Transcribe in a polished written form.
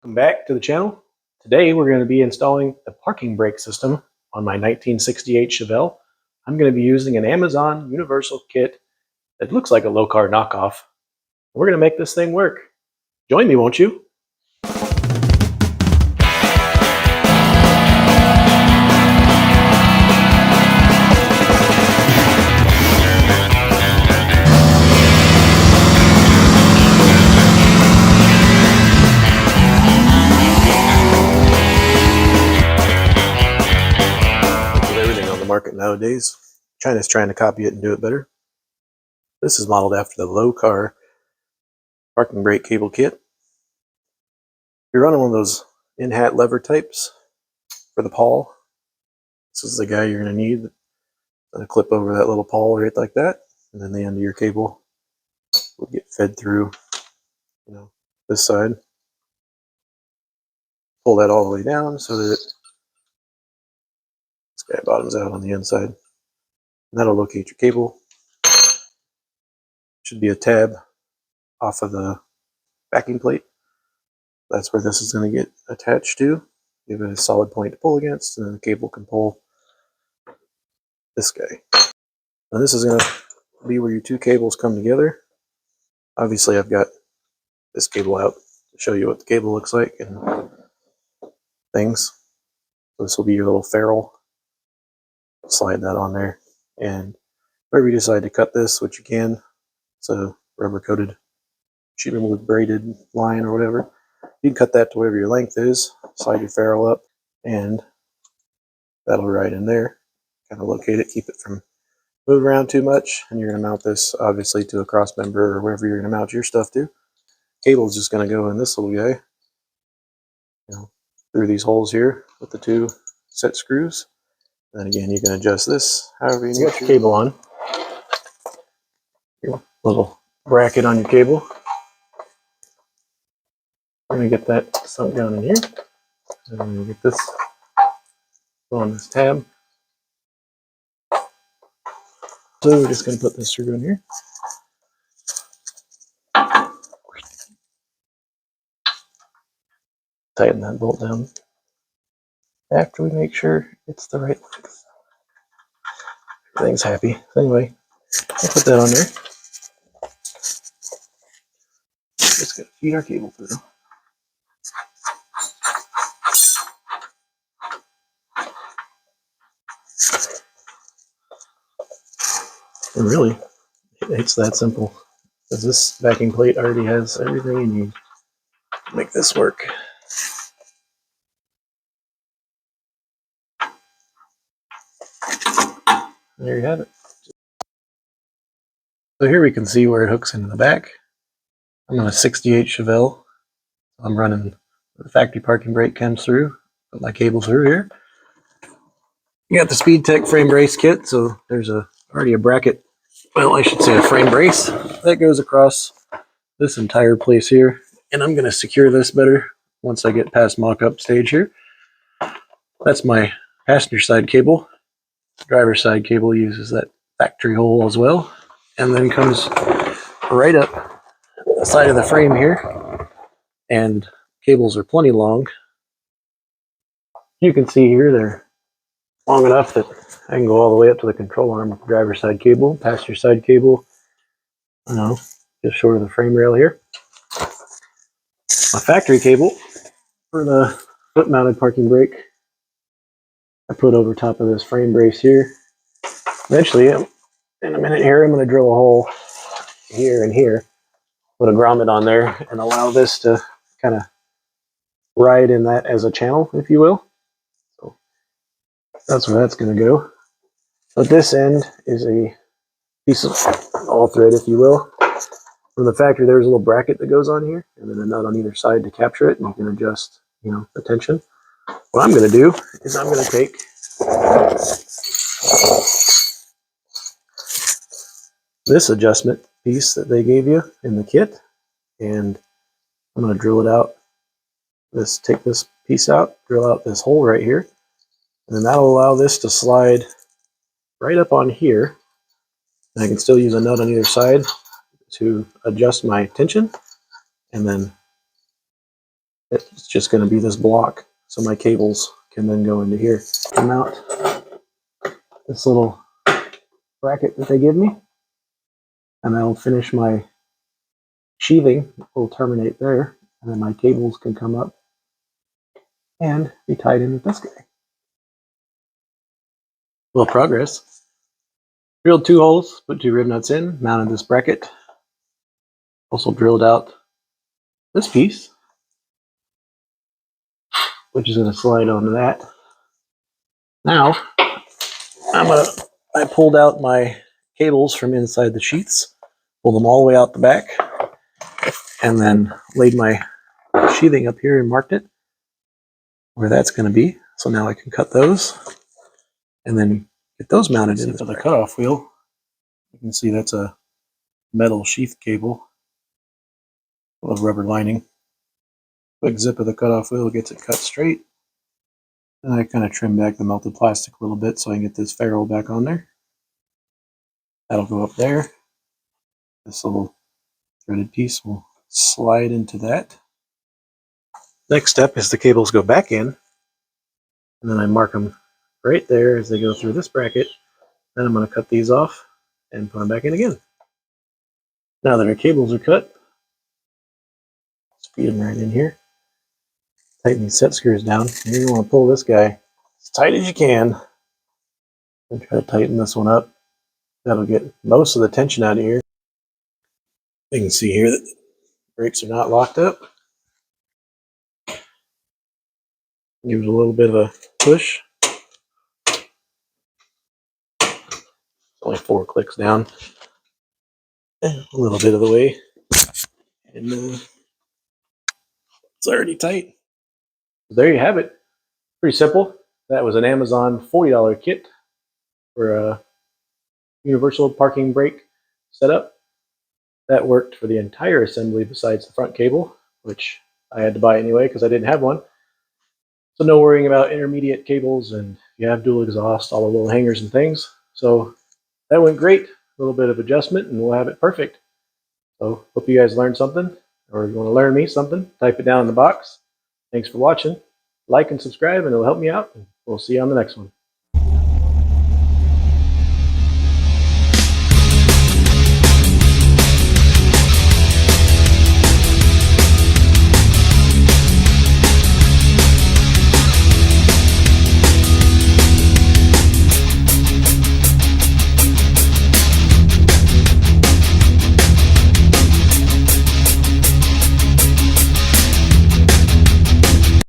Welcome back to the channel. Today we're going to be installing the parking brake system on my 1968 Chevelle. I'm going to be using an Amazon Universal Kit that looks like a low-car knockoff. We're going to make this thing work. Join me, won't you? Market nowadays. China's trying to copy it and do it better. This is modeled after the low car parking brake cable kit. If you're running one of those in-hat lever types for the pawl, this is the guy you're going to need. Going to clip over that little pawl right like that, and then the end of your cable will get fed through, this side. Pull that all the way down so that this guy bottoms out on the inside. And that'll locate your cable. Should be a tab off of the backing plate. That's where this is going to get attached to. Give it a solid point to pull against, and then the cable can pull this guy. Now this is going to be where your two cables come together. Obviously I've got this cable out to show you what the cable looks like and things. So this will be your little ferrule. Slide that on there, and wherever you decide to cut this, which you can, it's a rubber coated sheet metal with braided line or whatever. You can cut that to whatever your length is, slide your ferrule up, and that'll ride in there. Kind of locate it, keep it from moving around too much, and you're going to mount this obviously to a cross member or wherever you're going to mount your stuff to. Cable's just going to go in this little guy, through these holes here with the two set screws. Then again, you can adjust this however you need. You got your cable on. Your little bracket on your cable. I'm going to get that sunk down in here. And I'm going to get this on this tab. So we're just going to put this screw in here. Tighten that bolt down after we make sure it's the right length. Everything's happy. So anyway, I'll put that on there. Just going to feed our cable through. And really, it's that simple, because this backing plate already has everything you need to make this work. There you have it. So here we can see where it hooks into the back. I'm on a 68 Chevelle. I'm running the factory parking brake comes through. Put my cable through here. You got the Speed Tech frame brace kit, so there's already a bracket. Well, I should say a frame brace that goes across this entire place here. And I'm going to secure this better once I get past mock-up stage here. That's my passenger side cable. Driver's side cable uses that factory hole as well, and then comes right up the side of the frame here, and cables are plenty long. You can see here they're long enough that I can go all the way up to the control arm with the driver's side cable. Passenger side cable, just short of the frame rail here. My factory cable for the foot mounted parking brake I put over top of this frame brace here. Eventually, in a minute here, I'm going to drill a hole here and here, put a grommet on there, and allow this to kind of ride in that as a channel, if you will. So that's where that's going to go. So at this end is a piece of all thread, if you will. From the factory, there's a little bracket that goes on here, and then a nut on either side to capture it, and you can adjust, the tension. What I'm going to do is I'm going to take this adjustment piece that they gave you in the kit, and I'm going to drill it out. Take this piece out, drill out this hole right here, and then that'll allow this to slide right up on here. And I can still use a nut on either side to adjust my tension, and then It's just going to be this block, so my cables can then go into here. Mount this little bracket that they give me, and that'll finish my sheathing. Will terminate there, and then my cables can come up and be tied in with this guy. Little progress. Drilled 2 holes, put 2 rib nuts in, mounted this bracket. Also drilled out this piece, which is going to slide onto that. Now, I pulled out my cables from inside the sheaths, pulled them all the way out the back, and then laid my sheathing up here and marked it where that's going to be. So now I can cut those and then get those mounted into the cutoff wheel. You can see that's a metal sheath cable with rubber lining. Quick zip of the cutoff wheel gets it cut straight. And I kind of trim back the melted plastic a little bit so I can get this ferrule back on there. That'll go up there. This little threaded piece will slide into that. Next step is the cables go back in, and then I mark them right there as they go through this bracket. Then I'm going to cut these off and put them back in again. Now that our cables are cut, let's feed them right in here. Tighten these set screws down. You're going to want to pull this guy as tight as you can and try to tighten this one up. That'll get most of the tension out of here. You can see here that the brakes are not locked up. Give it a little bit of a push. Only 4 clicks down. A little bit of the way. And it's already tight. There you have it. Pretty simple. That was an Amazon $40 kit for a universal parking brake setup. That worked for the entire assembly besides the front cable, which I had to buy anyway because I didn't have one. So no worrying about intermediate cables, and you have dual exhaust, all the little hangers and things. So that went great. A little bit of adjustment and we'll have it perfect. So hope you guys learned something, or if you want to learn me something, type it down in the box. Thanks for watching. Like and subscribe and it'll help me out. We'll see you on the next one.